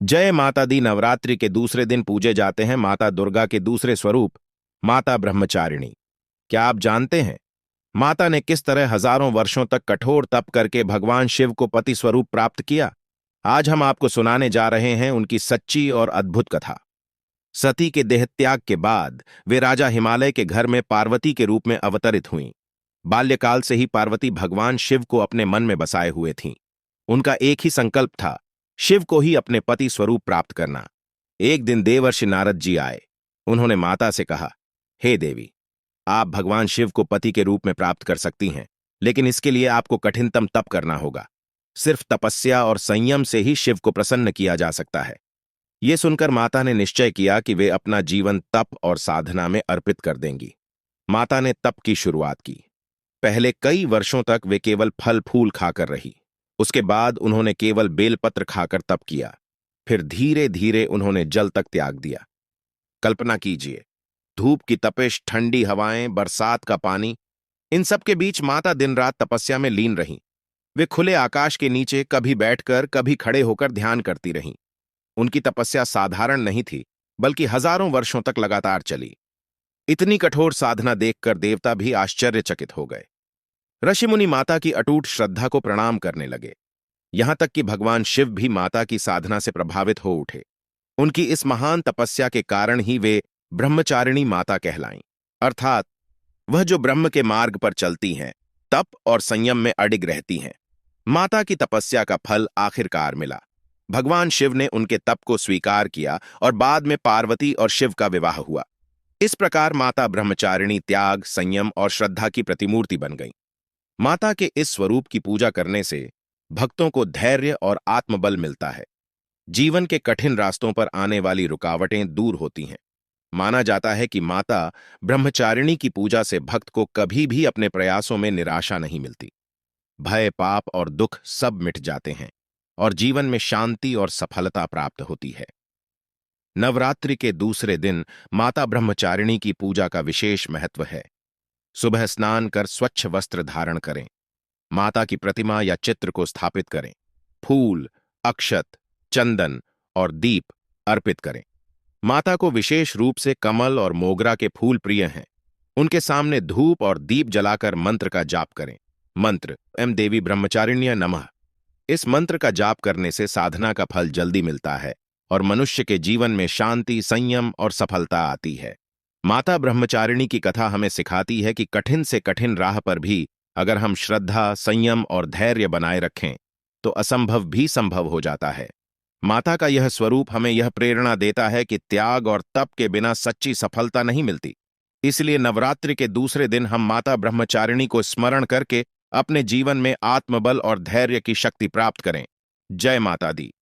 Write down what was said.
जय माता दी नवरात्रि के दूसरे दिन पूजे जाते हैं माता दुर्गा के दूसरे स्वरूप माता ब्रह्मचारिणी। क्या आप जानते हैं माता ने किस तरह हजारों वर्षों तक कठोर तप करके भगवान शिव को पति स्वरूप प्राप्त किया? आज हम आपको सुनाने जा रहे हैं उनकी सच्ची और अद्भुत कथा। सती के देहत्याग के बाद वे राजा हिमालय के घर में पार्वती के रूप में अवतरित हुईं। बाल्यकाल से ही पार्वती भगवान शिव को अपने मन में बसाए हुए थीं। उनका एक ही संकल्प था, शिव को ही अपने पति स्वरूप प्राप्त करना। एक दिन देवर्षि नारद जी आए। उन्होंने माता से कहा, हे देवी, आप भगवान शिव को पति के रूप में प्राप्त कर सकती हैं, लेकिन इसके लिए आपको कठिनतम तप करना होगा। सिर्फ तपस्या और संयम से ही शिव को प्रसन्न किया जा सकता है। ये सुनकर माता ने निश्चय किया कि वे अपना जीवन तप और साधना में अर्पित कर देंगी। माता ने तप की शुरुआत की। पहले कई वर्षों तक वे केवल फल फूल खाकर रही। उसके बाद उन्होंने केवल बेलपत्र खाकर तप किया। फिर धीरे धीरे उन्होंने जल तक त्याग दिया। कल्पना कीजिए, धूप की तपिश, ठंडी हवाएं, बरसात का पानी, इन सब के बीच माता दिन रात तपस्या में लीन रहीं। वे खुले आकाश के नीचे कभी बैठकर कभी खड़े होकर ध्यान करती रहीं। उनकी तपस्या साधारण नहीं थी, बल्कि हजारों वर्षों तक लगातार चली। इतनी कठोर साधना देखकर देवता भी आश्चर्यचकित हो गए। ऋषि मुनि माता की अटूट श्रद्धा को प्रणाम करने लगे। यहां तक कि भगवान शिव भी माता की साधना से प्रभावित हो उठे। उनकी इस महान तपस्या के कारण ही वे ब्रह्मचारिणी माता कहलाईं, अर्थात वह जो ब्रह्म के मार्ग पर चलती हैं, तप और संयम में अडिग रहती हैं। माता की तपस्या का फल आखिरकार मिला। भगवान शिव ने उनके तप को स्वीकार किया और बाद में पार्वती और शिव का विवाह हुआ। इस प्रकार माता ब्रह्मचारिणी त्याग, संयम और श्रद्धा की प्रतिमूर्ति बन गईं। माता के इस स्वरूप की पूजा करने से भक्तों को धैर्य और आत्मबल मिलता है। जीवन के कठिन रास्तों पर आने वाली रुकावटें दूर होती हैं। माना जाता है कि माता ब्रह्मचारिणी की पूजा से भक्त को कभी भी अपने प्रयासों में निराशा नहीं मिलती। भय, पाप और दुख सब मिट जाते हैं और जीवन में शांति और सफलता प्राप्त होती है। नवरात्रि के दूसरे दिन माता ब्रह्मचारिणी की पूजा का विशेष महत्व है। सुबह स्नान कर स्वच्छ वस्त्र धारण करें। माता की प्रतिमा या चित्र को स्थापित करें। फूल, अक्षत, चंदन और दीप अर्पित करें। माता को विशेष रूप से कमल और मोगरा के फूल प्रिय हैं। उनके सामने धूप और दीप जलाकर मंत्र का जाप करें। मंत्र एम देवी ब्रह्मचारिण्य नमः। इस मंत्र का जाप करने से साधना का फल जल्दी मिलता है और मनुष्य के जीवन में शांति, संयम और सफलता आती है। माता ब्रह्मचारिणी की कथा हमें सिखाती है कि कठिन से कठिन राह पर भी अगर हम श्रद्धा, संयम और धैर्य बनाए रखें तो असंभव भी संभव हो जाता है। माता का यह स्वरूप हमें यह प्रेरणा देता है कि त्याग और तप के बिना सच्ची सफलता नहीं मिलती। इसलिए नवरात्रि के दूसरे दिन हम माता ब्रह्मचारिणी को स्मरण करके अपने जीवन में आत्मबल और धैर्य की शक्ति प्राप्त करें। जय माता दी।